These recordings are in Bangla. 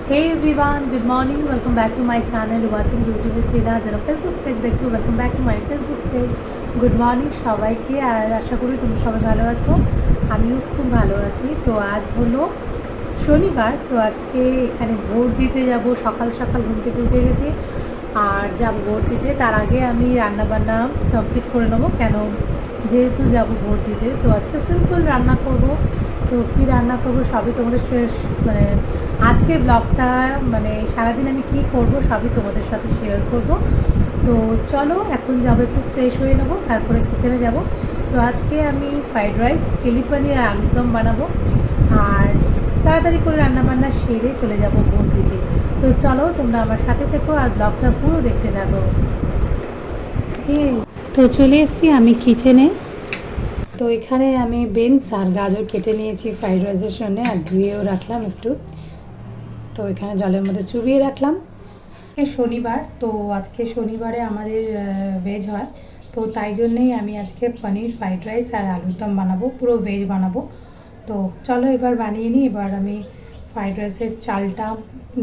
Hey everyone, good morning. Welcome back to my channel. You're watching Beauty with Tina. যারা ফেসবুক পেজ দেখছো, welcome back to my Facebook page. Good morning সবাইকে, আর আশা করি তোমরা সবাই ভালো আছো। আমিও খুব ভালো আছি। তো আজ হলো শনিবার, তো আজকে এখানে ভোট দিতে যাব। সকাল সকাল ঘুম থেকে উঠে গেছি আর যাব ভোট দিতে। তার আগে আমি রান্নাবান্না কমপ্লিট করে নেবো, কেন যেহেতু যাব ভোট দিতে। তো আজকে সিম্পল রান্না করব। তো কী রান্না করবো সবই তোমাদের মানে আজকে ব্লগটা মানে সারাদিন আমি কী করব সবই তোমাদের সাথে শেয়ার করব। তো চলো এখন যাবো, একটু ফ্রেশ হয়ে নেবো, তারপরে কিচেনে যাব। তো আজকে আমি ফ্রাইড রাইস, চিলি পনির আর আলুর দম বানাবো, আর তাড়াতাড়ি করে রান্নাবান্না সেরে চলে যাব ভোট দিতে। তো চলো তোমরা আমার সাথে থেকো আর ব্লগটা পুরো দেখতে থাকো। তো চলে এসেছি আমি কিচেনে। তো এখানে আমি বিনস আর গাজর কেটে নিয়েছি ফ্রাইড রাইসের জন্য, আর ধুয়েও রাখলাম একটু। তো এখানে জলের মধ্যে চুবিয়ে রাখলাম। শনিবার, তো আজকে শনিবারে আমাদের ভেজ হয়, তো তাই জন্যেই আমি আজকে পনির ফ্রাইড রাইস আর আলুর দম বানাবো, পুরো ভেজ বানাবো। তো চলো এবার বানিয়ে নিই। এবার আমি ফ্রাইড রাইসের চালটা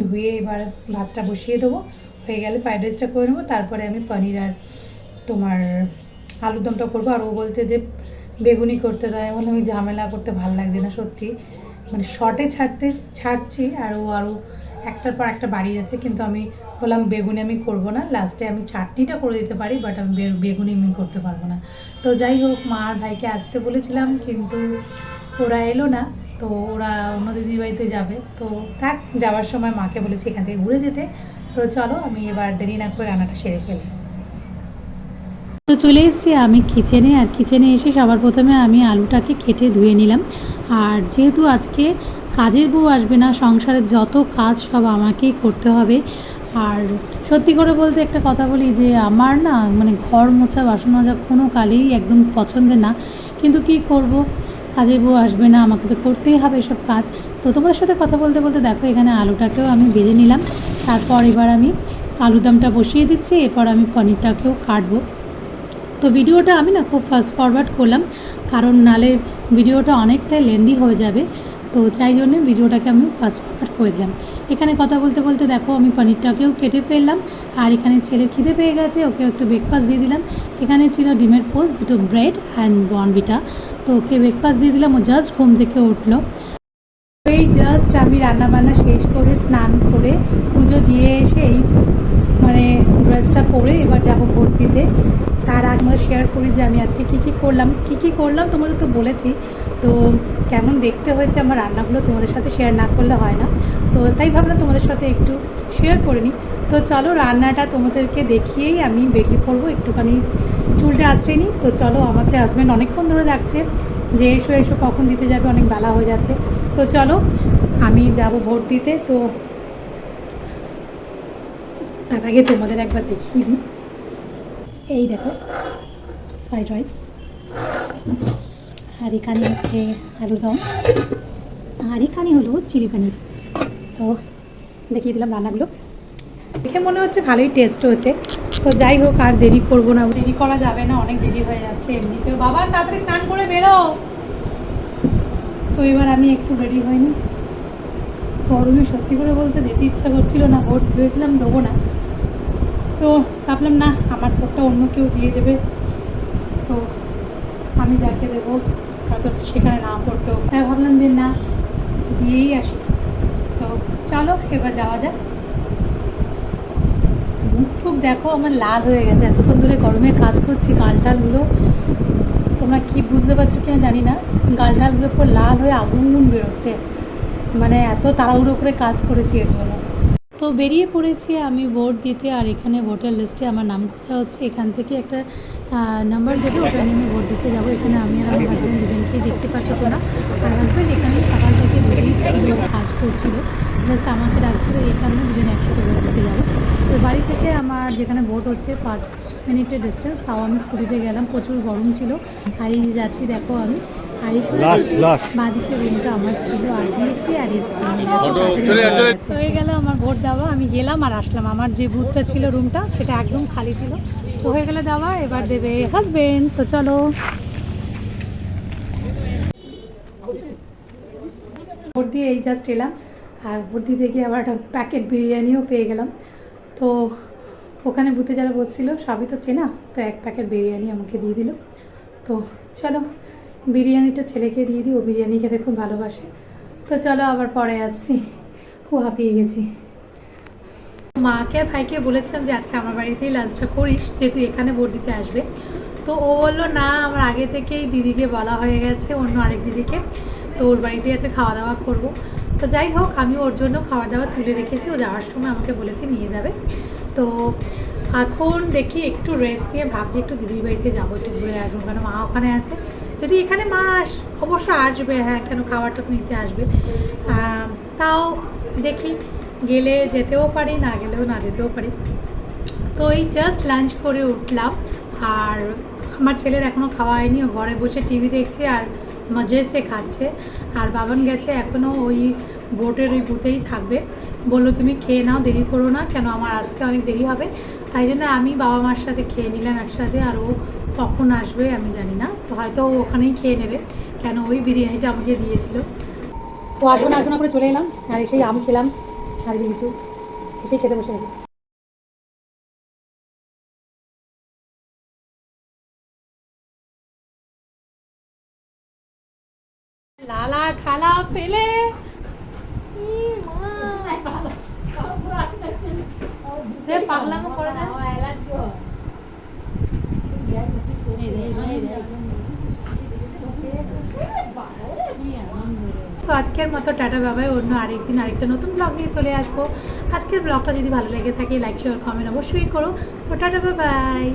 ধুয়ে এবার ভাতটা বসিয়ে দেবো, হয়ে গেলে ফ্রাইড রাইসটা করে নেবো, তারপরে আমি পনির আর তোমার আলুর দমটা করবো। আর ও বলছে যে বেগুনি করতে দেয়, আমি বললাম আমি ঝামেলা করতে ভালো লাগছে না সত্যি, মানে শর্টে ছাড়ছি আর ও আরও একটার পর একটা বাড়িয়ে যাচ্ছে। কিন্তু আমি বললাম বেগুনি আমি করবো না, লাস্টে আমি চাটনিটা করে দিতে পারি, বাট আমি বেগুনি আমি করতে পারবো না। তো যাই হোক, মা আর ভাইকে আসতে বলেছিলাম কিন্তু ওরা এলো না, তো ওরা অন্য দিদির বাড়িতে যাবে। তো থাক, যাওয়ার সময় মাকে বলেছি এখান থেকে ঘুরে যেতে। তো চলো আমি এবার দেরি না করে রান্নাটা সেরে ফেলি। তো চলে এসেছি আমি কিচেনে, আর কিচেনে এসে সবার প্রথমে আমি আলুটাকে কেটে ধুয়ে নিলাম। আর যেহেতু আজকে কাজের বউ আসবে না, সংসারের যত কাজ সব আমাকেই করতে হবে। আর সত্যি করে বলতে একটা কথা বলি যে আমার না মানে ঘর মোছা বাসন মাজা কোনো কালেই একদম পছন্দের না, কিন্তু কি করব, কাজের বউ আসবে না, আমাকে তো করতেই হবে এসব কাজ। তো তোমাদের সাথে কথা বলতে বলতে দেখো এখানে আলুটাকেও আমি ভেজে নিলাম। তারপর এবার আমি আলুদমটা বসিয়ে দিচ্ছি, এরপর আমি পনিরটাকেও কাটবো। তো ভিডিওটা আমি না খুব ফাস্ট ফরওয়ার্ড করলাম, কারণ নালে ভিডিওটা অনেকটাই লেন্দি হয়ে যাবে। তো তাই জন্য ভিডিওটাকে আমি ফাস্ট ফরওয়ার্ড করে দিলাম। এখানে কথা বলতে বলতে দেখো আমি পনিরটাকেও কেটে ফেললাম। আর এখানে ছেলের খিদে পেয়ে গেছে, ওকে একটু ব্রেকফাস্ট দিয়ে দিলাম। এখানে ছিল ডিমের পোস্ট, দুটো ব্রেড অ্যান্ড বর্নভিটা। তো ওকে ব্রেকফাস্ট দিয়ে দিলাম, ও জাস্ট ঘুম থেকে উঠলো। এই জাস্ট আমি রান্নাবান্না শেষ করে স্নান করে পুজো দিয়ে এসে এই মানে ড্রেসটা পরে এবার যাবো ভোট দিতে। তার আগে আমরা শেয়ার করি যে আমি আজকে কী কী করলাম তোমাদের তো বলেছি। তো কেমন দেখতে হয়েছে আমার রান্নাগুলো তোমাদের সাথে শেয়ার না করলে হয় না, তো তাই ভাবলাম তোমাদের সাথে একটু শেয়ার করে নিই। তো চলো রান্নাটা তোমাদেরকে দেখিয়েই আমি বেরিয়ে পড়বো, একটুখানি চুলটা আঁচড়ে নিই। তো চলো, আমাকে হাজব্যান্ড অনেকক্ষণ ধরে ডাকছে যে এসো এসো, কখন দিতে যাবে, অনেক বেলা হয়ে যাচ্ছে। তো চলো আমি যাব ভোট দিতে। তো তার আগে তোমাদের একবার দেখিয়ে দিই, এই দেখো ফ্রাইড রাইস, আর এখানে হচ্ছে আলুর দম, আর এখানে হলো চিলি পনির। তো দেখিয়ে দিলাম রান্নাগুলো, দেখে মনে হচ্ছে ভালোই টেস্ট হয়েছে। তো যাই হোক, আর দেরি করবো না, দেরি করা যাবে না, অনেক দেরি হয়ে যাচ্ছে এমনিতেও। বাবা তাড়াতাড়ি স্নান করে বেরো। তো এবার আমি একটু রেডি হয়নি, গরমে সত্যি করে বলতে যেতে ইচ্ছা করছিল না, ভোট ভেবেছিলাম দেবো না, তো ভাবলাম না আমার ভোটটা অন্য কেউ দিয়ে দেবে, তো আমি যাকে দেবো হয়তো সেখানে না পড়তেও, তাই ভাবলাম যে না দিয়েই আসি। তো চলো এবার যাওয়া যাক। মুখ টুক দেখো আমার লাল হয়ে গেছে, এতক্ষণ ধরে গরমে কাজ করছি, গালটালগুলো তোমরা কি বুঝতে পারছো কিনা জানি না, গালটালগুলো পুরো লাল হয়ে আগুন বেরোচ্ছে, মানে এত তাড়াহুড়ো করে কাজ করেছি এর জন্য। তো বেরিয়ে পড়েছি আমি ভোট দিতে, আর এখানে ভোটার লিস্টে আমার নাম খোঁজা হচ্ছে, এখান থেকে একটা নাম্বার দেবে, ওটা নিয়ে আমি ভোট দিতে যাবো। এখানে আমি আর আমার হাজব্যান্ড দুজনকেই দেখতে পাচ্ছ তোমরা। আর হাজব্যান্ড এখানে সকাল থেকে বেরিয়ে ছিল, কাজ করছিল, জাস্ট আমাকে ডাকছিল, এই কারণে দুজনে একসাথে ভোট দিতে যাবো। তো বাড়ি থেকে আমার যেখানে ভোট হচ্ছে 5 মিনিটের ডিস্টেন্স, তাও আমি স্কুটিতে গেলাম, প্রচুর গরম ছিল। আর এই যাচ্ছি দেখো আমি, আর এই বাঁদিকে রুমটা আমার ছিল, আর দিয়েছি আর এসছি হয়ে গেল আমার ভোট দেওয়া। আমি গেলাম আর আসলাম, আমার যে বুথটা ছিল রুমটা সেটা একদম খালি ছিল। তো হয়ে গেলে দেওয়া, এবার দেবে হাজবেন্ড। তো চলো ভোট দিয়ে এই জাস্ট এলাম, আর ভোট দিতে গিয়ে আবার একটা প্যাকেট বিরিয়ানিও পেয়ে গেলাম। তো ওখানে বুথে যারা বসছিল সবই তো চেনা, তো এক প্যাকেট বিরিয়ানি আমাকে দিয়ে দিল। তো চলো বিরিয়ানিটা ছেলেকে দিয়ে দিই, ও বিরিয়ানি খেতে খুব ভালোবাসে। তো চলো আবার পরে আসছি, খুব হাঁপিয়ে গেছি। মাকে আর ভাইকে বলেছিলাম যে আজকে আমার বাড়িতেই লাঞ্চটা করিস, যেহেতু এখানে ভোট দিতে আসবে। তো ও বললো না, আমার আগে থেকেই দিদিকে বলা হয়ে গেছে, অন্য আরেক দিদিকে, তো ওর বাড়িতেই আছে খাওয়া দাওয়া করব। তো যাই হোক, আমি ওর জন্য খাওয়া দাওয়া তুলে রেখেছি, ও যাওয়ার সময় আমাকে বলেছে নিয়ে যাবে। তো এখন দেখি একটু রেস্ট নিয়ে ভাবছি একটু দিদির বাড়িতে যাবো, একটু ঘুরে আসবো, কারণ মা ওখানে আছে। যদি এখানে মা অবশ্য আসবে, হ্যাঁ কেন, খাবারটা তো নিতে আসবে। তাও দেখি, গেলে যেতেও পারি, না গেলেও না যেতেও পারি। তো এই জাস্ট লাঞ্চ করে উঠলাম, আর আমার ছেলের এখনও খাওয়া হয়নি, ও ঘরে বসে টিভি দেখছে আর মজে সে খাচ্ছে। আর বাবান গেছে এখনও ওই ভোটের ওই বুথেই থাকবে, বললো তুমি খেয়ে নাও, দেরি করো না, কেন আমার আসতে অনেক দেরি হবে। তাই জন্য আমি বাবা মার সাথে খেয়ে নিলাম একসাথে, আর ও কখন আসবে আমি জানি না, তো হয়তো ও ওখানেই খেয়ে নেবে, কেন ওই বিরিয়ানিটা আমাকে দিয়েছিল। তো আসবো না আসবো না করে চলে এলাম, আর এসেই আম খেলাম আর লিচু, এসেই খেতে বসে গেছি। লালা ঠালা পেলে পাগলামো করে না। তো আজকের মতো টাটা বাবাই, অন্য আরেকদিন আরেকটা নতুন ব্লগ নিয়ে চলে আসবো। আজকের ব্লগটা যদি ভালো লেগে থাকে লাইক শেয়ার কমেন্ট অবশ্যই করো। তো টাটা বাবাই।